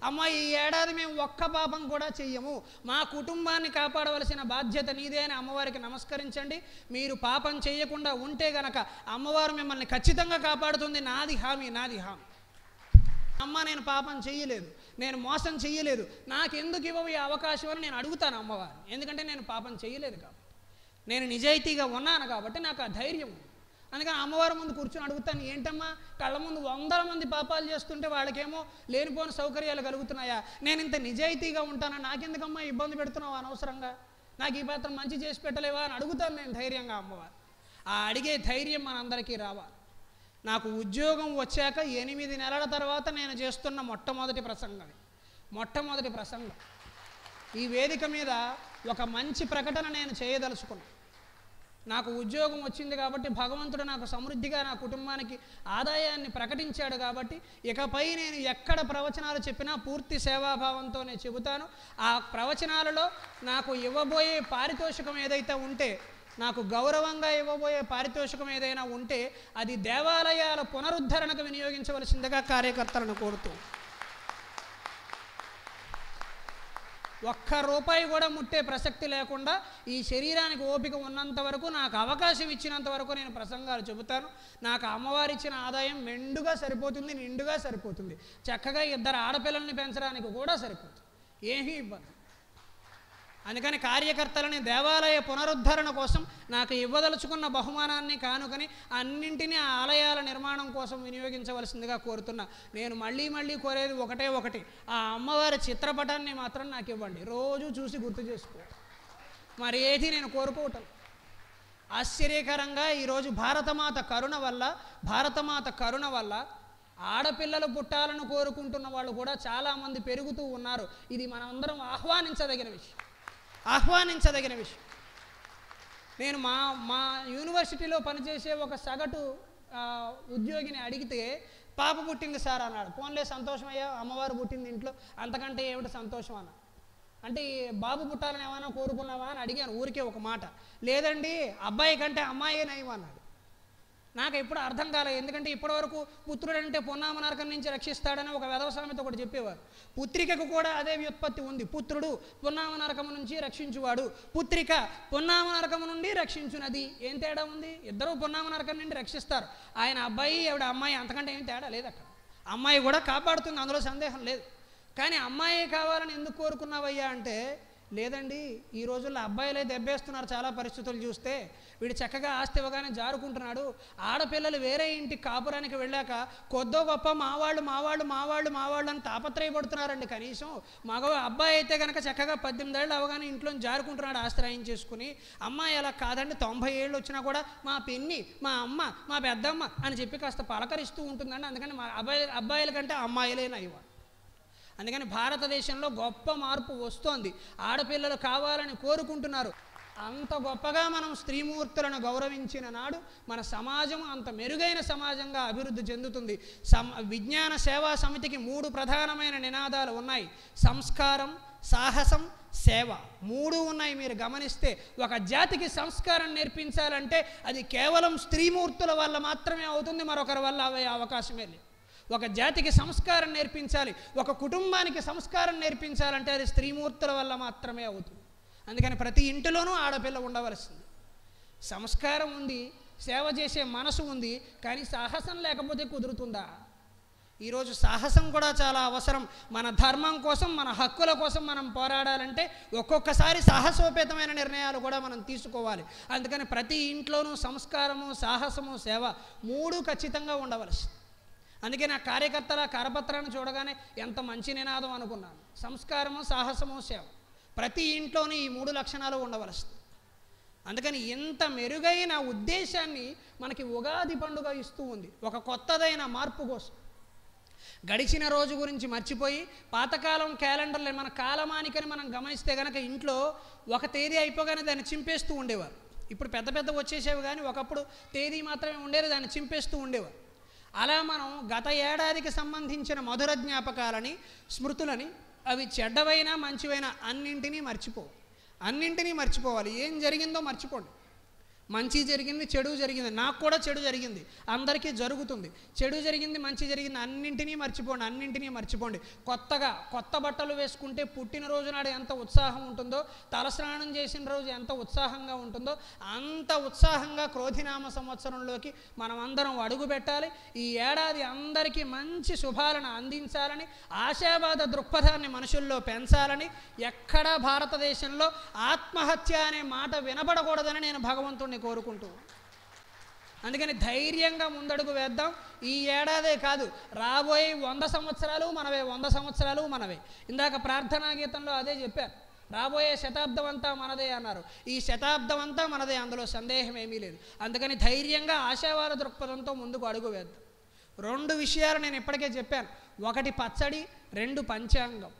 అమ్మ ఈ ఏడాది మేము ఒక్క పాపం కూడా చెయ్యము, మా కుటుంబాన్ని కాపాడవలసిన బాధ్యత నీదే అని అమ్మవారికి నమస్కరించండి. మీరు పాపం చేయకుండా ఉంటే గనక అమ్మవారు మిమ్మల్ని ఖచ్చితంగా కాపాడుతుంది, నాది హామీ, నాది హామీ. అమ్మ నేను పాపం చెయ్యలేదు, నేను మోసం చెయ్యలేదు, నాకెందుకు ఇవ్వవు ఈ అవకాశం అని నేను అడుగుతాను అమ్మవారిని. ఎందుకంటే నేను పాపం చెయ్యలేదు కాబట్టి, నేను నిజాయితీగా ఉన్నాను కాబట్టి నాకు ఆ ధైర్యం ఉంది. అందుకని అమ్మవారి ముందు కూర్చొని అడుగుతాను, ఏంటమ్మా కళ్ళ ముందు 100 మంది పాపాలు చేస్తుంటే వాళ్ళకేమో లేనిపోని సౌకర్యాలు కలుగుతున్నాయా, నేను ఇంత నిజాయితీగా ఉంటానా, నాకెందుకమ్మా ఇబ్బంది పెడుతున్నావు అనవసరంగా, నాకు ఈ పాత్ర మంచి చేసి పెట్టలేవా అని అడుగుతాను నేను ధైర్యంగా అమ్మవారు. ఆ అడిగే ధైర్యం మనందరికీ రావాలి. నాకు ఉద్యోగం వచ్చాక 8 నెలల తర్వాత నేను చేస్తున్న మొట్టమొదటి ప్రసంగం ఈ వేదిక మీద ఒక మంచి ప్రకటన నేను చేయదలుచుకున్నాను. నాకు ఉద్యోగం వచ్చింది కాబట్టి భగవంతుడు నాకు సమృద్ధిగా నా కుటుంబానికి ఆదాయాన్ని ప్రకటించాడు కాబట్టి ఇకపై నేను ఎక్కడ ప్రవచనాలు చెప్పినా పూర్తి సేవాభావంతోనే చెబుతాను. ఆ ప్రవచనాలలో నాకు ఇవ్వబోయే పారితోషికం ఏదైతే ఉంటే, నాకు గౌరవంగా ఇవ్వబోయే పారితోషికం ఏదైనా ఉంటే అది దేవాలయాల పునరుద్ధరణకు వినియోగించవలసిందిగా కార్యకర్తలను కోరుతూ, ₹1 కూడా ముట్టే ప్రసక్తి లేకుండా ఈ శరీరానికి ఓపిక ఉన్నంత వరకు, నాకు అవకాశం ఇచ్చినంత వరకు నేను ప్రసంగాలు చెబుతాను. నాకు అమ్మవారి ఇచ్చిన ఆదాయం నిండుగా సరిపోతుంది. చక్కగా 2 ఆడపిల్లల్ని పెంచడానికి కూడా సరిపోతుంది, ఏమీ ఇబ్బంది. అందుకని కార్యకర్తలని దేవాలయ పునరుద్ధరణ కోసం నాకు ఇవ్వదలుచుకున్న బహుమానాన్ని కానుకని అన్నింటినీ ఆ ఆలయాల నిర్మాణం కోసం వినియోగించవలసిందిగా కోరుతున్నా. నేను మళ్ళీ కోరేది ఒకటి, ఆ అమ్మవారి చిత్రపటాన్ని మాత్రం నాకు ఇవ్వండి, రోజు చూసి గుర్తు చేసుకో, మరి ఏది నేను కోరుకోవటం. ఆశ్చర్యకరంగా ఈరోజు భారతమాత కరుణ వల్ల ఆడపిల్లలు పుట్టాలను కోరుకుంటున్న వాళ్ళు కూడా చాలామంది పెరుగుతూ ఉన్నారు. ఇది మనందరం ఆహ్వానించదగిన విషయం. నేను మా యూనివర్సిటీలో పనిచేసే ఒక సగటు ఉద్యోగిని అడిగితే, పాప పుట్టింది సార్ అన్నాడు. పోన్లే సంతోషమయ్యా, అమ్మవారు పుట్టింది ఇంట్లో, అంతకంటే ఏమిటి సంతోషం అన్న. అంటే బాబు పుట్టాలని ఏమైనా కోరుకున్నావా అని అడిగాను ఊరికే ఒక మాట. లేదండి అబ్బాయి కంటే అమ్మాయే నయం అన్నాడు. నాకు ఎప్పుడు అర్థం కాలేదు. ఎందుకంటే ఇప్పటివరకు పుత్రుడంటే పొన్నామ నరకం నుంచి రక్షిస్తాడని ఒక వెధవ సామెత ఒకటి చెప్పేవారు. పుత్రికకు కూడా అదే వ్యుత్పత్తి ఉంది. పుత్రుడు పొన్నామ నరకము నుంచి రక్షించువాడు, పుత్రిక పొన్నామ నరకము నుండి రక్షించునది. ఏం తేడా ఉంది? ఇద్దరూ పొన్నామ నరకం నుండి రక్షిస్తారు. ఆయన అబ్బాయి, ఆవిడ అమ్మాయి, అంతకంటే ఏం తేడా లేదు అక్కడ. అమ్మాయి కూడా కాపాడుతుంది, అందులో సందేహం లేదు. కానీ అమ్మాయి కావాలని ఎందుకు కోరుకున్నావయ్యా అంటే, లేదండి ఈ రోజుల్లో అబ్బాయిలే దెబ్బేస్తున్నారు చాలా పరిస్థితులు చూస్తే. వీడు చక్కగా ఆస్తి ఇవ్వగానే జారుకుంటున్నాడు. ఆడపిల్లలు వేరే ఇంటికి కాపురానికి వెళ్ళాక కొద్దో గొప్ప మావాళ్ళు అని తాపత్రయపడుతున్నారండి. కనీసం అబ్బాయి అయితే కనుక చక్కగా 18 ఏళ్ళు అవగానే ఇంట్లో జారుకుంటున్నాడు ఆస్తి రాయించేసుకుని. అమ్మాయి అలా కాదండి, 90 ఏళ్ళు వచ్చినా కూడా మా పిన్ని, మా అమ్మ, మా పెద్దమ్మ అని చెప్పి కాస్త పలకరిస్తూ ఉంటుందండి. అందుకని మా అబ్బాయిల కంటే అమ్మాయిలే నయ్యవ. అందుకని భారతదేశంలో గొప్ప మార్పు వస్తోంది. ఆడపిల్లలు కావాలని కోరుకుంటున్నారు. అంత గొప్పగా మనం స్త్రీమూర్తులను గౌరవించిన నాడు మన సమాజం అంత మెరుగైన సమాజంగా అభివృద్ధి చెందుతుంది. విజ్ఞాన సేవా సమితికి 3 ప్రధానమైన నినాదాలు ఉన్నాయి: సంస్కారం, సాహసం, సేవ. 3 ఉన్నాయి. మీరు గమనిస్తే ఒక జాతికి సంస్కారం నేర్పించాలంటే అది కేవలం స్త్రీమూర్తుల వల్ల మాత్రమే అవుతుంది, మరొకరి వల్ల అయ్యే అవకాశమే లేదు. ఒక జాతికి సంస్కారం నేర్పించాలి, ఒక కుటుంబానికి సంస్కారం నేర్పించాలంటే అది స్త్రీమూర్తుల వల్ల మాత్రమే అవుతుంది. అందుకని ప్రతి ఇంటిలోనూ ఆడపిల్ల ఉండవలసింది. సంస్కారం ఉంది, సేవ చేసే మనసు ఉంది, కానీ సాహసం లేకపోతే కుదురుతుందా? ఈరోజు సాహసం కూడా చాలా అవసరం. మన ధర్మం కోసం, మన హక్కుల కోసం మనం పోరాడాలంటే ఒక్కొక్కసారి సాహసోపేతమైన నిర్ణయాలు కూడా మనం తీసుకోవాలి. అందుకని ప్రతి ఇంట్లోనూ సంస్కారము, సాహసము, సేవ 3 ఖచ్చితంగా ఉండవలసింది. అందుకే నా కార్యకర్తల కరపత్రాన్ని చూడగానే ఎంత మంచి నినాదం అనుకున్నాను. సంస్కారము, సాహసము, సేవ. ప్రతి ఇంట్లోనూ ఈ 3 లక్షణాలు ఉండవలసింది. అందుకని ఇంత మెరుగైన ఉద్దేశాన్ని మనకి ఉగాది పండుగ ఇస్తూ ఉంది, ఒక కొత్తదైన మార్పు కోసం. గడిచిన రోజు గురించి మర్చిపోయి పాతకాలం క్యాలెండర్లో మన కాలమానికని మనం గమనిస్తే కనుక ఇంట్లో ఒక తేదీ అయిపోగానే దాన్ని చింపేస్తూ ఉండేవారు. ఇప్పుడు పెద్ద వచ్చేసేవి, కానీ ఒకప్పుడు తేదీ మాత్రమే ఉండేది, దాన్ని చింపేస్తూ ఉండేవారు. అలా మనం గత ఏడాదికి సంబంధించిన మధుర జ్ఞాపకాలని, స్మృతులని, అవి చెడ్డవైనా మంచివైనా అన్నింటినీ మర్చిపోవాలి. ఏం జరిగిందో మర్చిపోండి. మంచి జరిగింది, చెడు జరిగింది. నాకు కూడా చెడు జరిగింది, అందరికీ జరుగుతుంది. చెడు జరిగింది, మంచి జరిగింది, అన్నింటినీ మర్చిపోండి. కొత్త బట్టలు వేసుకుంటే పుట్టినరోజు నాడు ఎంత ఉత్సాహం ఉంటుందో, తలస్నానం చేసిన రోజు ఎంత ఉత్సాహంగా ఉంటుందో, అంత ఉత్సాహంగా క్రోధినామ సంవత్సరంలోకి మనం అందరం అడుగు పెట్టాలి. ఈ ఏడాది అందరికీ మంచి శుభాలను అందించాలని, ఆశావాద దృక్పథాన్ని మనుషుల్లో పెంచాలని, ఎక్కడా భారతదేశంలో ఆత్మహత్య అనే మాట వినపడకూడదని నేను భగవంతుడిని కోరుకుంటూ, అందుకని ధైర్యంగా ముందడుగు వేద్దాం. ఈ ఏడాదే కాదు, రాబోయే 100 సంవత్సరాలు మనవే. ఇందాక ప్రార్థనా గీతంలో అదే చెప్పారు, రాబోయే శతాబ్దం అంతా మనదే అన్నారు. ఈ శతాబ్దం అంతా మనదే, అందులో సందేహం ఏమీ లేదు. అందుకని ధైర్యంగా ఆశావాద దృక్పథంతో ముందుకు అడుగు వేద్దాం. 2 విషయాలు నేను ఇప్పటికే చెప్పాను. 1 పచ్చడి, 2 పంచాంగం.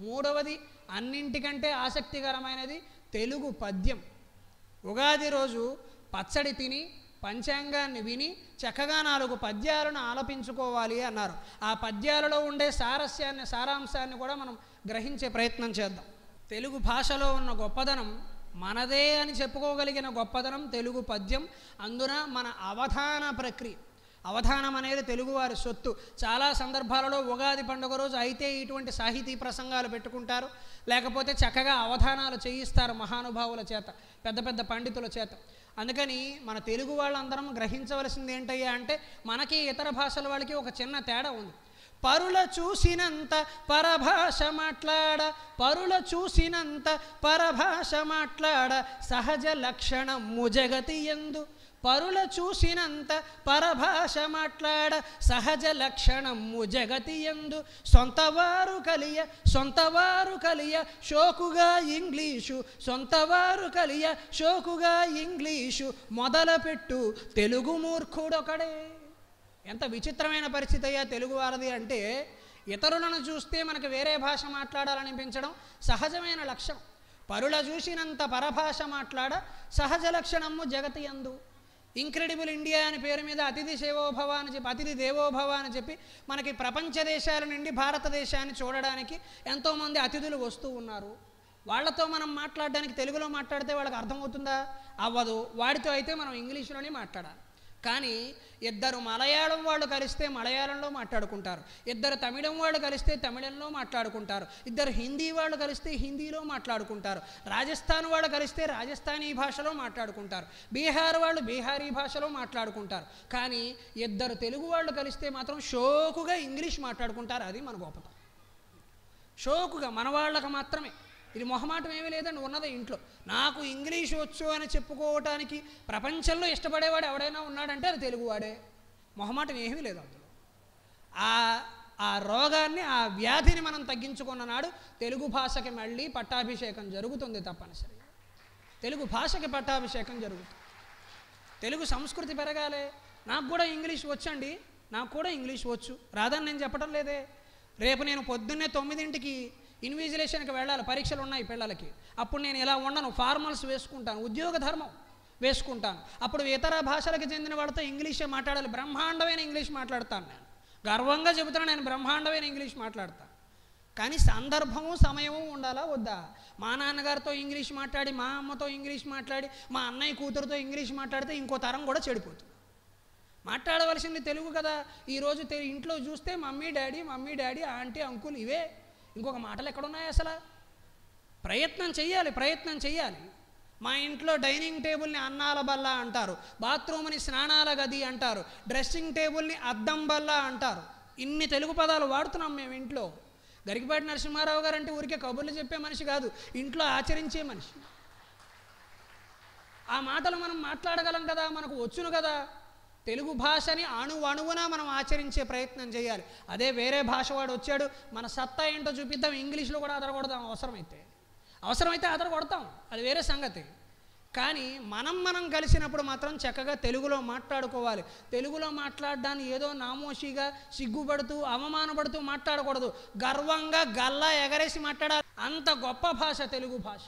3వది అన్నింటికంటే ఆసక్తికరమైనది తెలుగు పద్యం. ఉగాది రోజు పచ్చడి తిని పంచాంగాన్ని విని చక్కగా 4 పద్యాలను ఆలపించుకోవాలి అన్నారు. ఆ పద్యాలలో ఉండే సారాంశాన్ని కూడా మనం గ్రహించే ప్రయత్నం చేద్దాం. తెలుగు భాషలో ఉన్న గొప్పదనం, మనదే అని చెప్పుకోగలిగిన గొప్పదనం తెలుగు పద్యం. అందున మన అవధాన ప్రక్రియ, అవధానం అనేది తెలుగువారి సొత్తు. చాలా సందర్భాలలో ఉగాది పండుగ రోజు అయితే ఇటువంటి సాహితీ ప్రసంగాలు పెట్టుకుంటారు, లేకపోతే చక్కగా అవధానాలు చేయిస్తారు మహానుభావుల చేత, పెద్ద పెద్ద పండితుల చేత. అందుకని మన తెలుగు వాళ్ళందరం గ్రహించవలసింది ఏంటయ్యా అంటే, మనకి ఇతర భాషల వాళ్ళకి ఒక చిన్న తేడా ఉంది. పరుల చూసినంత పరభాష మాట్లాడ సహజ లక్షణము జగతి యందు. పరుల చూసినంత పరభాష మాట్లాడ సహజ లక్షణము జగతి యందు. సొంతవారు కలియ షోకుగా ఇంగ్లీషు మొదలుపెట్టు తెలుగు మూర్ఖుడొకడే. ఎంత విచిత్రమైన పరిస్థితి అయ్యా తెలుగు వారది అంటే, ఇతరులను చూస్తే మనకు వేరే భాష మాట్లాడాలనిపించడం సహజమైన లక్షణం. పరుల చూసినంత పరభాష మాట్లాడ సహజ లక్షణము జగతి యందు. ఇంక్రెడిబుల్ ఇండియా అని పేరు మీద అతిథి దేవోభవ అని చెప్పి మనకి ప్రపంచ దేశాల నుండి భారతదేశాన్ని చూడడానికి ఎంతోమంది అతిథులు వస్తూ ఉన్నారు. వాళ్ళతో మనం మాట్లాడడానికి తెలుగులో మాట్లాడితే వాళ్ళకి అర్థమవుతుందా? అవ్వదు. వాడితో అయితే మనం ఇంగ్లీష్లోనే మాట్లాడాలి. కానీ ఇద్దరు మలయాళం వాళ్ళు కలిస్తే మలయాళంలో మాట్లాడుకుంటారు, ఇద్దరు తమిళం వాళ్ళు కలిస్తే తమిళంలో మాట్లాడుకుంటారు, ఇద్దరు హిందీ వాళ్ళు కలిస్తే హిందీలో మాట్లాడుకుంటారు, రాజస్థాన్ వాళ్ళు కలిస్తే రాజస్థానీ భాషలో మాట్లాడుకుంటారు, బీహార్ వాళ్ళు బీహారీ భాషలో మాట్లాడుకుంటారు. కానీ ఇద్దరు తెలుగు వాళ్ళు కలిస్తే మాత్రం షోకుగా ఇంగ్లీష్ మాట్లాడుకుంటారు. అది మన గొప్పతనం. షోకుగా మన వాళ్ళకు మాత్రమే. ఇది మొహమాటం ఏమీ లేదండి, ఉన్నదే ఇంట్లో. నాకు ఇంగ్లీష్ వచ్చు అని చెప్పుకోవటానికి ప్రపంచంలో ఇష్టపడేవాడు ఎవడైనా ఉన్నాడంటే అది తెలుగువాడే. మొహమాటం ఏమీ లేదు అందులో. ఆ రోగాన్ని, ఆ వ్యాధిని మనం తగ్గించుకున్న నాడు తెలుగు భాషకి మళ్ళీ పట్టాభిషేకం జరుగుతుంది. తప్పనిసరిగా తెలుగు భాషకి పట్టాభిషేకం జరుగుతుంది. తెలుగు సంస్కృతి పెరగాలి. నాకు కూడా ఇంగ్లీష్ వచ్చండి, నాకు కూడా ఇంగ్లీష్ వచ్చు, రాదని నేను చెప్పడం లేదే. రేపు నేను పొద్దున్నే 9ంటికి ఇన్విజిలేషన్కి వెళ్ళాలి, పరీక్షలు ఉన్నాయి పిల్లలకి. అప్పుడు నేను ఇలా ఉండను, ఫార్మల్స్ వేసుకుంటాను, ఉద్యోగ ధర్మం వేసుకుంటాను. అప్పుడు ఇతర భాషలకు చెందిన వాళ్ళతో ఇంగ్లీషే మాట్లాడాలి. బ్రహ్మాండమైన ఇంగ్లీష్ మాట్లాడతాను. నేను గర్వంగా చెబుతున్నాను, నేను బ్రహ్మాండమైన ఇంగ్లీష్ మాట్లాడతాను. కానీ సందర్భము సమయము ఉండాలా వద్దా? మా నాన్నగారితో ఇంగ్లీష్ మాట్లాడి, మా అమ్మతో ఇంగ్లీష్ మాట్లాడి, మా అన్నయ్య కూతురుతో ఇంగ్లీష్ మాట్లాడితే ఇంకో తరం కూడా చెడిపోతుంది. మాట్లాడవలసింది తెలుగు కదా. ఈరోజు ఇంట్లో చూస్తే మమ్మీ డాడీ ఆంటీ అంకుల్ ఇవే, ఇంకొక మాటలు ఎక్కడున్నాయి అసలు? ప్రయత్నం చెయ్యాలి. మా ఇంట్లో డైనింగ్ టేబుల్ని అన్నాల బల్ల అంటారు, బాత్రూమ్ని స్నానాల గది అంటారు, డ్రెస్సింగ్ టేబుల్ని అద్దం బల్ల అంటారు. ఇన్ని తెలుగు పదాలు వాడుతున్నాం మేము ఇంట్లో. గరికపాటి నరసింహారావు గారు అంటే ఊరికే కబుర్లు చెప్పే మనిషి కాదు, ఇంట్లో ఆచరించే మనిషి. ఆ మాటలు మనం మాట్లాడగలం కదా, మనకు వచ్చును కదా. తెలుగు భాషని అణువున మనం ఆచరించే ప్రయత్నం చేయాలి. అదే వేరే భాష వాడు వచ్చాడు, మన సత్తా ఏంటో చూపిద్దాం, ఇంగ్లీష్లో కూడా అదరగొడదాం, అవసరమైతే అదరగొడతాం, అది వేరే సంగతి. కానీ మనం కలిసినప్పుడు మాత్రం చక్కగా తెలుగులో మాట్లాడుకోవాలి. తెలుగులో మాట్లాడడాన్ని ఏదో నామోషిగా సిగ్గుపడుతూ అవమానపడుతూ మాట్లాడకూడదు. గర్వంగా గల్లా ఎగరేసి మాట్లాడాలి. అంత గొప్ప భాష తెలుగు భాష.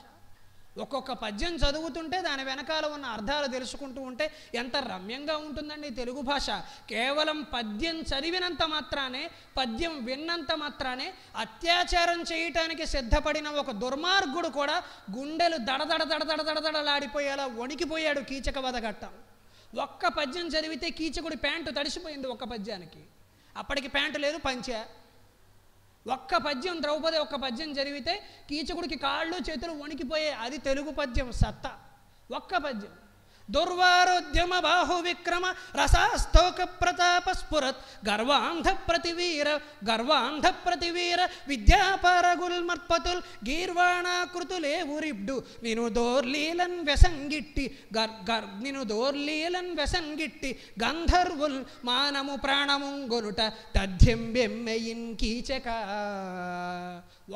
ఒక్కొక్క పద్యం చదువుతుంటే దాని వెనకాల ఉన్న అర్థాలు తెలుసుకుంటూ ఉంటే ఎంత రమ్యంగా ఉంటుందండి తెలుగు భాష. కేవలం పద్యం చదివినంత మాత్రానే, పద్యం విన్నంత మాత్రానే అత్యాచారం చేయటానికి సిద్ధపడిన ఒక దుర్మార్గుడు కూడా గుండెలు దడదడలాడిపోయేలా వణికిపోయాడు కీచక వధఘట్టం. ఒక్క పద్యం చదివితే కీచకుడి ప్యాంటు తడిసిపోయింది ఒక్క పద్యానికి. అప్పటికి ప్యాంటు లేదు, పంచా. ఒక్క పద్యం, ద్రౌపది ఒక్క పద్యం చదివితే కీచకుడికి కాళ్ళు చేతులు వణికిపోయాయి. అది తెలుగు పద్యం సత్తా. ఒక్క పద్యం. దుర్వారోద్యమ బాహు విక్రమ రసాస్తోక ప్రతాప స్ఫురత్ గర్వాంధ ప్రతివీర విద్యాపారగుల్మర్పతుల్ గీర్వాణాకృతులే ఉరిబ్డు నిను దోర్లీలన్ వెసంగిట్టి గంధర్వుల్ మానము ప్రాణముంగొనుట తథ్యంబెమ్మెయిన్ కీచక.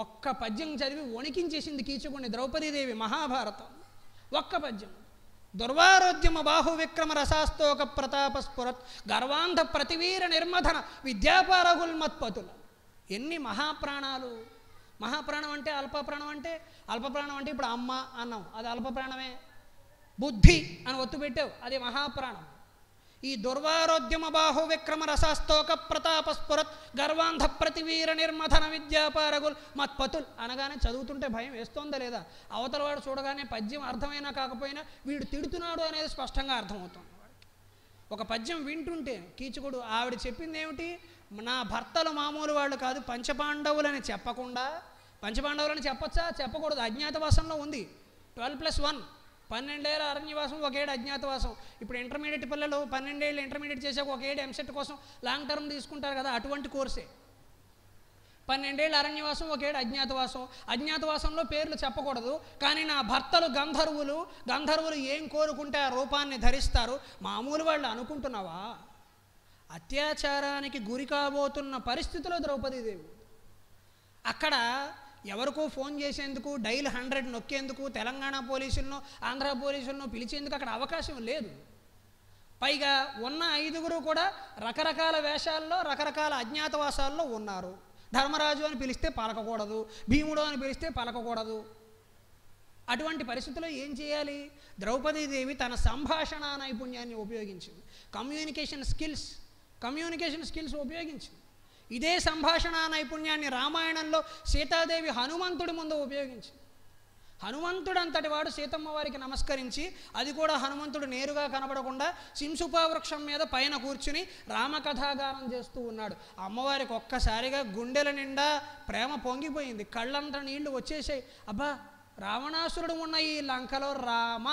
ఒక్క పద్యం చదివి వణికించేసింది కీచకుడిని ద్రౌపదీదేవి మహాభారతం. ఒక్క పద్యం. దుర్వారోద్యమ బాహు విక్రమ రసాస్తోక ప్రతాప స్ఫురత్ గర్వాంధ ప్రతివీర నిర్మధన విద్యాపారగుల్మత్పతులు. ఎన్ని మహాప్రాణాలు! మహాప్రాణం అంటే అల్పప్రాణం అంటే, అల్పప్రాణం అంటే ఇప్పుడు అమ్మ అన్నాం, అది అల్పప్రాణమే. బుద్ధి అని ఒత్తు పెట్టావు, అది మహాప్రాణం. ఈ దుర్వారోద్యమ బాహు విక్రమ రసాస్తోక ప్రతాప స్ఫురత్ గర్వాంధ ప్రతివీర నిర్మథన విద్యాపారగుల్ మత్పతుల్ అనగానే చదువుతుంటే భయం వేస్తోందా లేదా? అవతల వాడు చూడగానే పద్యం అర్థమైనా కాకపోయినా వీడు తిడుతున్నాడు అనేది స్పష్టంగా అర్థమవుతుంది. ఒక పద్యం వింటుంటే కీచకుడు ఆవిడ చెప్పింది ఏమిటి? నా భర్తలు మామూలు వాళ్ళు కాదు, పంచపాండవులని చెప్పకుండా, పంచపాండవులని చెప్పచ్చా? చెప్పకూడదు. అజ్ఞాతవాసంలో ఉంది. 12+1 12 ఏళ్ళ అరణ్యవాసం, 1 ఏడు అజ్ఞాతవాసం. ఇప్పుడు ఇంటర్మీడియట్ పిల్లలు 12 ఏళ్ళు ఇంటర్మీడియట్ చేసాక 1 ఏడు ఎంసెట్ కోసం లాంగ్ టర్మ్ తీసుకుంటారు కదా, అటువంటి కోర్సే. 12 ఏళ్ళ అరణ్యవాసం, 1 ఏడు అజ్ఞాతవాసం. అజ్ఞాతవాసంలో పేర్లు చెప్పకూడదు, కానీ నా భర్తలు గంధర్వులు ఏం కోరుకుంటే ఆ రూపాన్ని ధరిస్తారు. మామూలు వాళ్ళు అనుకుంటున్నావా? అత్యాచారానికి గురి కాబోతున్న పరిస్థితిలో ద్రౌపదీదేవి. అక్కడ ఎవరికో ఫోన్ చేసేందుకు, డైల్ 100 నొక్కేందుకు తెలంగాణ పోలీసులను, ఆంధ్ర పోలీసులను పిలిచేందుకు అక్కడ అవకాశం లేదు. పైగా ఉన్న 5గురు కూడా రకరకాల వేషాల్లో, రకరకాల అజ్ఞాతవాసాల్లో ఉన్నారు. ధర్మరాజు అని పిలిస్తే పలకకూడదు, భీముడు అని పిలిస్తే పలకకూడదు. అటువంటి పరిస్థితుల్లో ఏం చేయాలి? ద్రౌపదీదేవి తన సంభాషణ నైపుణ్యాన్ని ఉపయోగించింది. Communication skills ఉపయోగించింది. ఇదే సంభాషణ నైపుణ్యాన్ని రామాయణంలో సీతాదేవి హనుమంతుడి ముందు ఉపయోగించింది. హనుమంతుడు అంతటి వాడు సీతమ్మ వారికి నమస్కరించి, అది కూడా హనుమంతుడు నేరుగా కనబడకుండా సింసుపా వృక్షం మీద పైన కూర్చుని రామకథాగానం చేస్తూ ఉన్నాడు. అమ్మవారికి ఒక్కసారిగా గుండెల నిండా ప్రేమ పొంగిపోయింది, కళ్ళంతా నీళ్లు వచ్చేసాయి. అబ్బా, రావణాసురుడు ఉన్న ఈ లంకలో రామ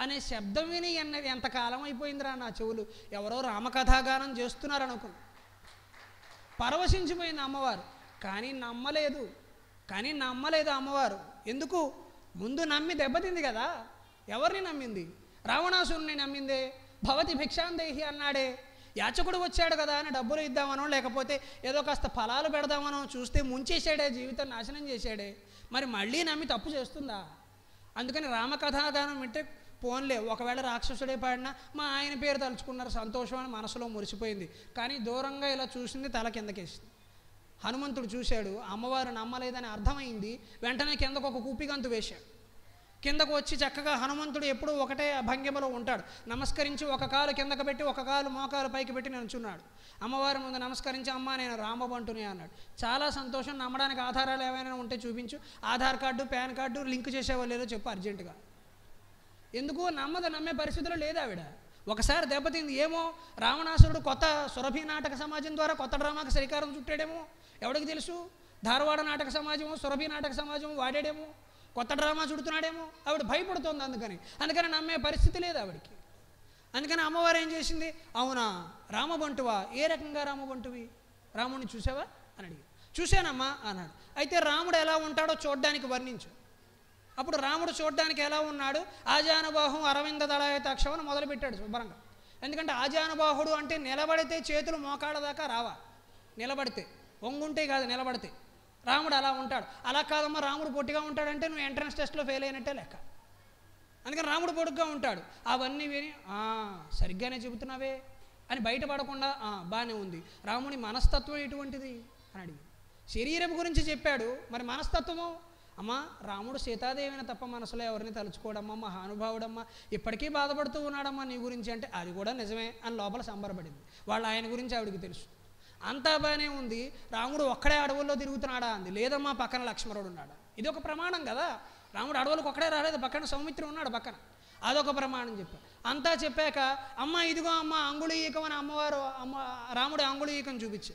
అనే శబ్దం విని ఎంతకాలం అయిపోయిందిరా నా చెవులు, ఎవరో రామకథాగానం చేస్తున్నారు అనుకున్నా. పరవశించిపోయింది అమ్మవారు. కానీ నమ్మలేదు అమ్మవారు. ఎందుకు? ముందు నమ్మి దెబ్బతింది కదా. ఎవరిని నమ్మింది? రావణాసురుని నమ్మిందే. భవతి భిక్షాందేహి అన్నాడే. యాచకుడు వచ్చాడు కదా అని డబ్బులు ఇద్దామనో, లేకపోతే ఏదో కాస్త ఫలాలు పెడదామనో చూస్తే ముంచేసాడే, జీవితం నాశనం చేశాడే. మరి మళ్ళీ నమ్మి తప్పు చేస్తుందా? అందుకని రామకథాగానం వింటే పోన్లే, ఒకవేళ రాక్షసుడే పాడినా మా ఆయన పేరు తలుచుకున్నారు, సంతోషం అని మనసులో మురిసిపోయింది. కానీ దూరంగా ఇలా చూసింది, తల కిందకేసింది. హనుమంతుడు చూశాడు, అమ్మవారు నమ్మలేదని అర్థమైంది. వెంటనే కిందకు ఒక కూపిగంతు వేశాడు. కిందకు వచ్చి చక్కగా హనుమంతుడు ఎప్పుడూ ఒకటే భంగిమలో ఉంటాడు. నమస్కరించి ఒక కాలు కిందకు పెట్టి, ఒక కాలు మోకాలు పైకి పెట్టి నిల్చున్నాడు. అమ్మవారి ముందు నమస్కరించి, అమ్మ నేను రామబంటుని అన్నాడు. చాలా సంతోషం, నమ్మడానికి ఆధారాలు ఏమైనా ఉంటే చూపించు, Aadhaar card, pan card link చేసేవాళ్ళు లేదో చెప్పు అర్జెంటుగా. ఎందుకు? నమ్మే పరిస్థితిలో లేదు ఆవిడ. ఒకసారి దెబ్బతింది. ఏమో రావణాసురుడు కొత్త సురభి నాటక సమాజం ద్వారా కొత్త డ్రామాకి శ్రీకారం చుట్టాడేమో, ఎవడికి తెలుసు? ధారవాడ నాటక సమాజము, సురభి నాటక సమాజం వాడాడేమో, కొత్త డ్రామా చుడుతున్నాడేమో. ఆవిడ భయపడుతోంది. అందుకని నమ్మే పరిస్థితి లేదు ఆవిడికి. అందుకని అమ్మవారు ఏం చేసింది? అవునా, రామబంటువా? ఏ రకంగా రామబంటువి? రాముడిని చూసావా అని అడిగి. చూశానమ్మా అన్నాడు. అయితే రాముడు ఎలా ఉంటాడో చూడ్డానికి వర్ణించు. అప్పుడు రాముడు చూడ్డానికి ఎలా ఉన్నాడు? ఆజానుబాహు అరవింద దళాయతాక్షం అని మొదలుపెట్టాడు శుభ్రంగా. ఎందుకంటే ఆజానుబాహుడు అంటే నిలబడితే చేతులు మోకాళ్ళ దాకా రావా, నిలబడితే, వంగుంటే కాదు, నిలబడితే. రాముడు అలా ఉంటాడు. అలా కాదమ్మా, రాముడు పొట్టిగా ఉంటాడంటే నువ్వు ఎంట్రన్స్ టెస్ట్లో ఫెయిల్ అయినట్టే లెక్క. అందుకని రాముడు పొడుగ్గా ఉంటాడు. అవన్నీ విని సరిగ్గానే చెబుతున్నావే అని బయటపడకుండా బాగానే ఉంది. రాముని మనస్తత్వం ఎటువంటిది అని అడిగి. శరీరం గురించి చెప్పాడు, మరి మనస్తత్వము అమ్మ రాముడు సీతాదేవిని తప్ప మనసులో ఎవరిని తలుచుకోవడమ్మా, మహానుభావుడమ్మా, ఇప్పటికీ బాధపడుతూ ఉన్నాడమ్మా నీ గురించి అంటే, అది కూడా నిజమే అని లోపల సంబరపడింది. వాళ్ళు ఆయన గురించి ఆవిడికి తెలుసు. అంతా బాగానే ఉంది, రాముడు ఒక్కడే అడవుల్లో తిరుగుతున్నాడా అంది. లేదమ్మా, పక్కన లక్ష్మణుడు ఉన్నాడు. ఇది ఒక ప్రమాణం కదా, రాముడు అడవులకు ఒక్కడే రాలేదు, పక్కన సౌమిత్రుడు ఉన్నాడు పక్కన, అదొక ప్రమాణం చెప్పారు. అంతా చెప్పాక అమ్మ ఇదిగో అమ్మ అంగుళీయకం అని అమ్మవారు రాముడి అంగుళీయకం చూపించి,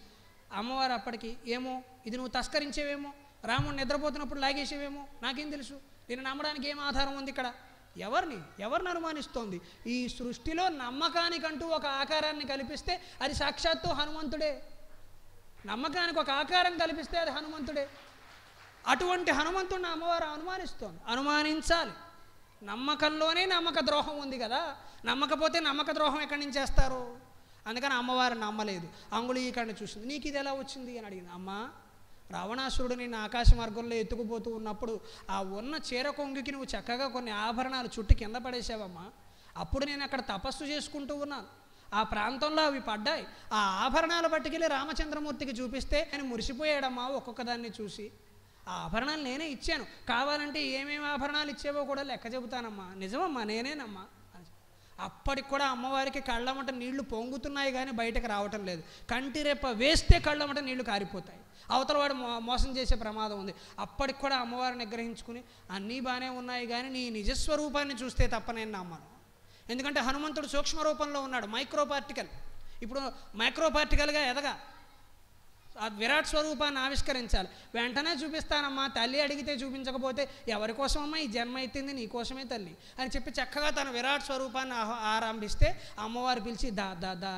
అమ్మవారు అప్పటికి ఏమో ఇది నువ్వు తస్కరించేవేమో, రాముడు నిద్రపోతున్నప్పుడు లాగేసేవేమో, నాకేం తెలుసు, నేను నమ్మడానికి ఏం ఆధారం ఉంది ఇక్కడ, ఎవరిని అనుమానిస్తోంది? ఈ సృష్టిలో నమ్మకానికంటూ ఒక ఆకారాన్ని కల్పిస్తే అది సాక్షాత్తు హనుమంతుడే. నమ్మకానికి ఒక ఆకారం కల్పిస్తే అది హనుమంతుడే. అటువంటి హనుమంతుడిని అమ్మవారు అనుమానిస్తోంది. అనుమానించాలి. నమ్మకంలోనే నమ్మక ద్రోహం ఉంది కదా, నమ్మకపోతే నమ్మక ద్రోహం ఎక్కడి నుంచి చేస్తారు? అందుకని అమ్మవారు నమ్మలేదు. అంగుళీయకాన్ని చూసింది. నీకు ఇది ఎలా వచ్చింది అని అడిగింది. అమ్మ రావణాసురుడు నిన్ను ఆకాశ మార్గంలో ఎత్తుకుపోతూ ఉన్నప్పుడు ఆ ఉన్న చీర కొంగుకి నువ్వు చక్కగా కొన్ని ఆభరణాలు చుట్టి కింద పడేసావమ్మా. అప్పుడు నేను అక్కడ తపస్సు చేసుకుంటూ ఉన్నాను, ఆ ప్రాంతంలో అవి పడ్డాయి. ఆ ఆభరణాలు పట్టుకెళ్ళి రామచంద్రమూర్తికి చూపిస్తే ఆయన మురిసిపోయాడమ్మా ఒక్కొక్క దాన్ని చూసి. ఆ ఆభరణాలు నేనే ఇచ్చాను, కావాలంటే ఏమేమి ఆభరణాలు ఇచ్చేవో కూడా లెక్క చెబుతానమ్మా. నిజమమ్మా, నేనేనమ్మా. అప్పటికి కూడా అమ్మవారికి కళ్ళమట నీళ్లు పొంగుతున్నాయి కానీ బయటకు రావటం లేదు. కంటి రెప్ప వేస్తే కళ్ళమట నీళ్లు కారిపోతాయి. అవతల వాడు మోసం చేసే ప్రమాదం ఉంది. అప్పటికి కూడా అమ్మవారిని నిగ్రహించుకుని అన్నీ బాగానే ఉన్నాయి కానీ నీ నిజస్వరూపాన్ని చూస్తే తప్ప నేను నమ్మను. ఎందుకంటే హనుమంతుడు సూక్ష్మ రూపంలో ఉన్నాడు, మైక్రో పార్టికల్. ఇప్పుడు మైక్రో పార్టికల్గా ఎదగా ఆ విరాట్ స్వరూపాన్ని ఆవిష్కరించాలి. వెంటనే చూపిస్తానమ్మా, తల్లి అడిగితే చూపించకపోతే ఎవరి కోసమమ్మా ఈ జన్మ ఎత్తింది, నీ కోసమే తల్లి అని చెప్పి చక్కగా తన విరాట్ స్వరూపాన్ని ఆరంభిస్తే అమ్మవారు పిలిచి దా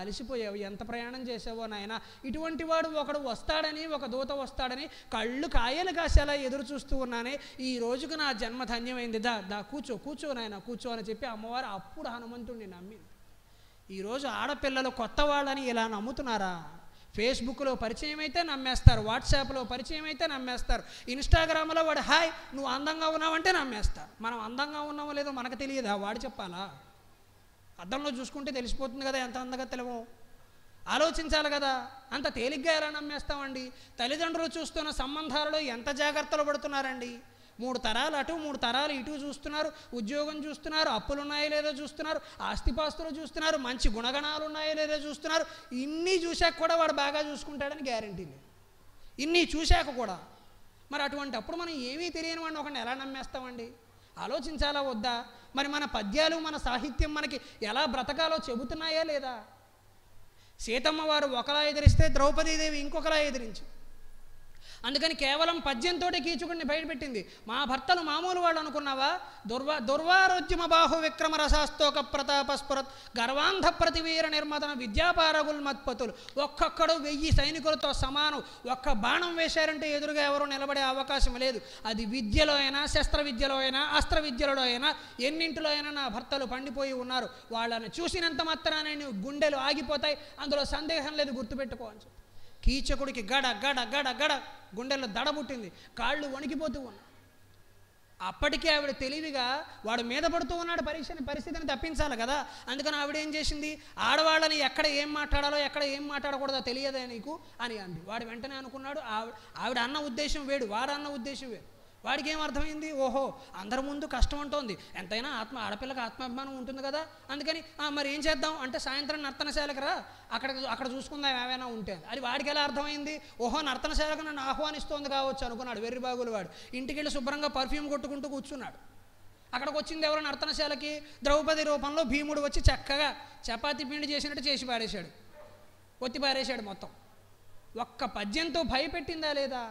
అలిసిపోయావు, ఎంత ప్రయాణం చేసావో నాయన, ఇటువంటి వాడు ఒకడు వస్తాడని, ఒక దూత వస్తాడని కళ్ళు కాయలు కాసేలా ఎదురు చూస్తూ ఉన్నానే, ఈ రోజుకు నా జన్మ ధన్యమైంది, దా కూర్చో నాయన కూర్చో అని చెప్పి అమ్మవారు అప్పుడు హనుమంతుడిని నమ్మింది. ఈరోజు ఆడపిల్లలు కొత్త వాళ్ళని ఇలా నమ్ముతున్నారా? ఫేస్బుక్లో పరిచయం అయితే నమ్మేస్తారు, వాట్సాప్లో పరిచయం అయితే నమ్మేస్తారు, ఇన్స్టాగ్రామ్లో వాడు హాయ్ నువ్వు అందంగా ఉన్నావంటే నమ్మేస్తారు. మనం అందంగా ఉన్నామో లేదో మనకు తెలియదా, వాడు చెప్పాలా? అద్దంలో చూసుకుంటే తెలిసిపోతుంది కదా ఎంత అందంగా తెలవో. ఆలోచించాలి కదా, అంత తేలిగ్గా ఎలా నమ్మేస్తామండి? తల్లిదండ్రులు చూస్తున్న సంబంధాలలో ఎంత జాగ్రత్తలు పడుతున్నారండి. 3 తరాలు అటు 3 తరాలు ఇటు చూస్తున్నారు, ఉద్యోగం చూస్తున్నారు, అప్పులు ఉన్నాయో లేదో చూస్తున్నారు, ఆస్తిపాస్తులు చూస్తున్నారు, మంచి గుణగణాలు ఉన్నాయో లేదో చూస్తున్నారు. ఇన్ని చూశాక కూడా వాడు బాగా చూసుకుంటాడని గ్యారంటీ లేదు. ఇన్ని చూశాక కూడా మరి అటువంటి అప్పుడు మనం ఏమీ తెలియని వాడిని ఒకరిని ఎలా నమ్మేస్తామండి? ఆలోచించాలా వద్దా? మరి మన పద్యాలు మన సాహిత్యం మనకి ఎలా బ్రతకాలో చెబుతున్నాయా లేదా? సీతమ్మ వారు ఒకలా ఎదిరిస్తే ద్రౌపదీదేవి ఇంకొకలా ఎదిరించి, అందుకని కేవలం పద్యంతో కీచుకుడిని బయటపెట్టింది. మా భర్తలు మామూలు వాళ్ళు అనుకున్నావా? దుర్వారోద్యమ బాహు విక్రమ రసాస్తోక ప్రతాపస్ఫురత్ గర్వాంధ ప్రతివీర నిర్మతన విద్యాపారగుల్ మత్పతులు. ఒక్కొక్కడు 1000 సైనికులతో సమానం. ఒక్క బాణం వేశారంటే ఎదురుగా ఎవరో నిలబడే అవకాశం లేదు. అది విద్యలో అయినా, శస్త్ర విద్యలో అయినా, అస్త్ర విద్యలో అయినా, ఎన్నింటిలో అయినా నా భర్తలు పండిపోయి ఉన్నారు. వాళ్ళని చూసినంత మాత్రాన గుండెలు ఆగిపోతాయి, అందులో సందేహం లేదు, గుర్తుపెట్టుకోవచ్చు. కీచకుడికి గడ గడ గడ గడ గుండెల్లో దడబుట్టింది, కాళ్ళు వణికిపోతూ ఉన్నాయి. అప్పటికే ఆవిడ తెలివిగా వాడు మీద పడుతూ ఉన్నాడు, పరిస్థితిని తప్పించాలి కదా. అందుకని ఆవిడ ఏం చేసింది, ఆడవాళ్ళని ఎక్కడ ఏం మాట్లాడాలో ఎక్కడ ఏం మాట్లాడకూడదో తెలియదే నీకు అని అంది. వాడు వెంటనే అనుకున్నాడు ఆవిడ అన్న ఉద్దేశం వేడు, వాడు అన్న ఉద్దేశం వేడు. వాడికి ఏం అర్థమైంది, ఓహో అందరి ముందు కష్టం అంటోంది, ఎంతైనా ఆడపిల్లకి ఆత్మాభిమానం ఉంటుంది కదా, అందుకని మరి ఏం చేద్దాం అంటే సాయంత్రం నర్తనశాలకు రా, అక్కడ చూసుకుందాం ఏమైనా ఉంటే. అది వాడికి ఎలా అర్థమైంది, ఓహో నర్తనశాలకు నన్ను ఆహ్వానిస్తోంది కావచ్చు అనుకున్నాడు వెర్రిబాగులు వాడు. ఇంటికి వెళ్ళి శుభ్రంగా పర్ఫ్యూమ్ కొట్టుకుంటూ కూర్చున్నాడు. అక్కడికి వచ్చింది ఎవరు నర్తనశాలకి? ద్రౌపది రూపంలో భీముడు వచ్చి చక్కగా చపాతీ పిండి చేసినట్టు చేసి పారేశాడు, ఒత్తి పారేశాడు మొత్తం. ఒక్క పద్యంతో భయపెట్టిందా లేదా?